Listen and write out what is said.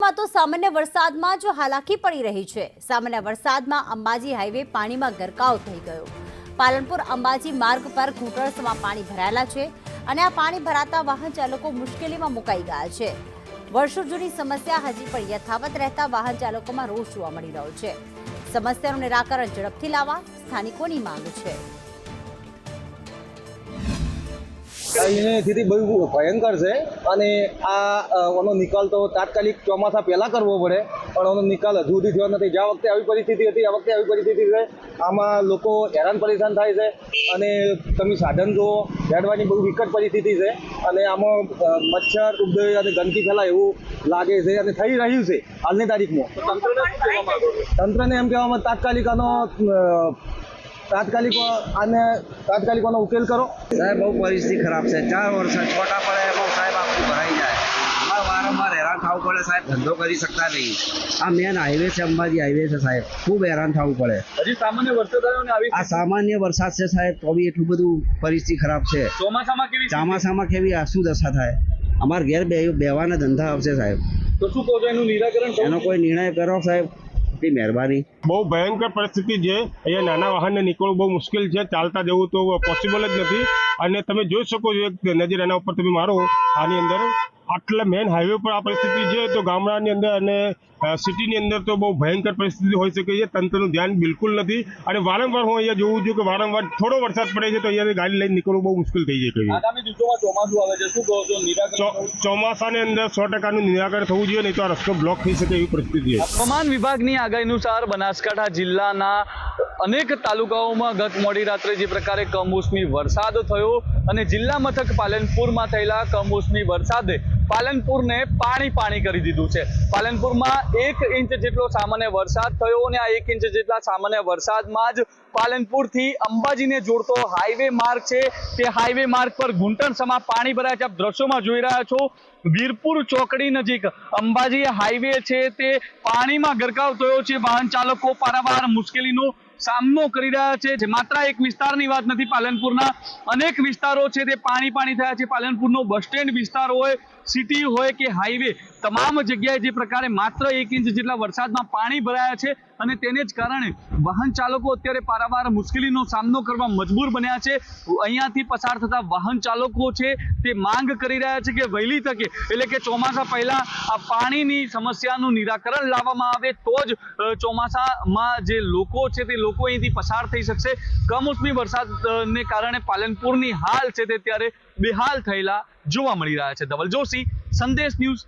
પાલનપુરમાં તો સામાન્ય વરસાદમાં જ હાલાકી પડી રહી છે। સામાન્ય વરસાદમાં અંબાજી હાઈવે પાણીમાં ગરકાવ થઈ ગયો। પાલનપુર અંબાજી માર્ગ પર ઘૂંટણસમાં પાણી ભરાયેલા છે અને આ પાણી ભરાતા વાહન ચાલકો મુશ્કેલીમાં મુકાઈ ગયા છે। વર્ષો જૂની સમસ્યા હજી પણ યથાવત રહેતા વાહન ચાલકોમાં રોષ જોવા મળી રહ્યો છે। સમસ્યાનું નિરાકરણ ઝડપથી લાવવા સ્થાનિકોની માંગ છે। સ્થિતિ બહુ ભયંકર છે અને આનો નિકાલ તો તાત્કાલિક ચોમાસા પહેલા કરવો પડે, પણ આનો નિકાલ હજુ સુધી થયો નથી। જ્યાં વખતે આવી પરિસ્થિતિ હતી આ વખતે આવી પરિસ્થિતિ છે। આમાં લોકો હેરાન પરેશાન થાય છે અને તમે સાધન જુઓ, હેડવાની બહુ વિકટ પરિસ્થિતિ છે અને આમાં મચ્છર ઉડે અને ગંદકી ફેલાય એવું લાગે છે અને થઈ રહ્યું છે હાલની તારીખમાં। તંત્રને એમ કહેવામાં તાત્કાલિક આનો ઉકેલ કરો સાહેબ। બહુ પરિસ્થિતિ ખરાબ છે। 4 વર્ષ છોટા પડે એમાં સાહેબ આખું ભરાઈ જાય। અમારે વારંવાર હેરાન થવું પડે સાહેબ, ધંધો કરી શકતા નહીં। આ મેન હાઈવે છે, અંબાજી હાઈવે છે સાહેબ, ખૂબ હેરાન થવું પડે। હજી સામાન્ય વરસાદ આવ્યો ને આવી આ સામાન્ય વરસાદ છે સાહેબ, તો બી એટલું બધું પરિસ્થિતિ ખરાબ છે। ચોમાસામાં કેવી શું દશા થાય? અમારા ઘેર બેવાના ધંધા આવશે સાહેબ। તો શું કહો છો, એનું નિરાકરણ એનો કોઈ નિર્ણય કરો સાહેબ, એટલી મહેરબાની। બહુ ભયંકર પરિસ્થિતિ છે। અહીંયા નાના વાહનને નીકળવું બહુ મુશ્કેલ છે, ચાલતા જવું તો પોસિબલ જ નથી। અને તમે જોઈ શકો છો, એક નજર એના ઉપર તમે મારો, આની અંદર આટલા મેન હાઈવે પર આ પરિસ્થિતિ છે, તો ગામડાની અંદર અને સિટીની અંદર તો બહુ ભયંકર પરિસ્થિતિ હોઈ શકે છે। તંત્રનું ધ્યાન બિલકુલ નથી અને વારંવાર હું અહીંયા જોઉં છું કે વારંવાર થોડો વરસાદ પડે છે તો અહીંયા ગાડી લઈને નીકળવું બહુ મુશ્કેલ થઈ જાય છે। આગામી દિવસોમાં ચોમાસું આવે છે, શું કહો છો નિરાકરણ? ચોમાસાની અંદર 100%નું નિરાકરણ થવું જોઈએ, નહીં તો આ રસ્તો બ્લોક થઈ શકે એવી પરિસ્થિતિ છે। હવામાન વિભાગની આગાહી અનુસાર બનાસકાંઠા જિલ્લાના અનેક તાલુકાઓમાં ગત મોડી રાત્રે જે પ્રકારે કમોસમી વરસાદ થયો અને જિલ્લા મથક પાલનપુરમાં થયેલા કમોસમી વરસાદે પાલનપુરને પાણી કરી દીધું છે। પાલનપુરમાં 1 ઇંચ જેટલો સામાન્ય વરસાદ થયો અને આ 1 ઇંચ જેટલા સામાન્ય વરસાદમાં જ પાલનપુરથી અંબાજીને જોડતો હાઈવે માર્ગ છે, તે હાઈવે માર્ગ પર ઘૂંટણસમાં પાણી ભરાયા છે। આપ દ્રશ્યોમાં જોઈ રહ્યા છો, વીરપુર ચોકડી નજીક અંબાજી હાઈવે છે તે પાણીમાં ગરકાવ થયો છે। વાહન ચાલકો પારાવાર મુશ્કેલીનો સામનો કરી રહ્યા છે। માત્ર એક વિસ્તારની વાત નથી, પાલનપુરના અનેક વિસ્તારો છે તે પાણી થયા છે। પાલનપુરનો બસ સ્ટેન્ડ વિસ્તાર હોય, સિટી હોય કે હાઈવે, તમામ જગ્યાએ જે પ્રકારે માત્ર 1 ઇંચ જેટલા વરસાદમાં પાણી ભરાયા છે અને તેને જ કારણે વાહન ચાલકો અત્યારે પારાવાર મુશ્કેલીનો સામનો કરવા મજબૂર બન્યા છે। અહીંયાથી પસાર થતા વાહન ચાલકો છે તે માંગ કરી રહ્યા છે કે વહેલી તકે, એટલે કે ચોમાસા પહેલા આ પાણીની સમસ્યાનું નિરાકરણ લાવવામાં આવે તો જ ચોમાસામાં જે લોકો છે તે લોકો અહીંથી પસાર થઈ શકશે। કમોસમી વરસાદને કારણે પાલનપુરની હાલ છે તે ત્યારે બેહાલ થયેલા જોવા મળી રહ્યા છે। ધવલ જોશી, સંદેશ ન્યૂઝ।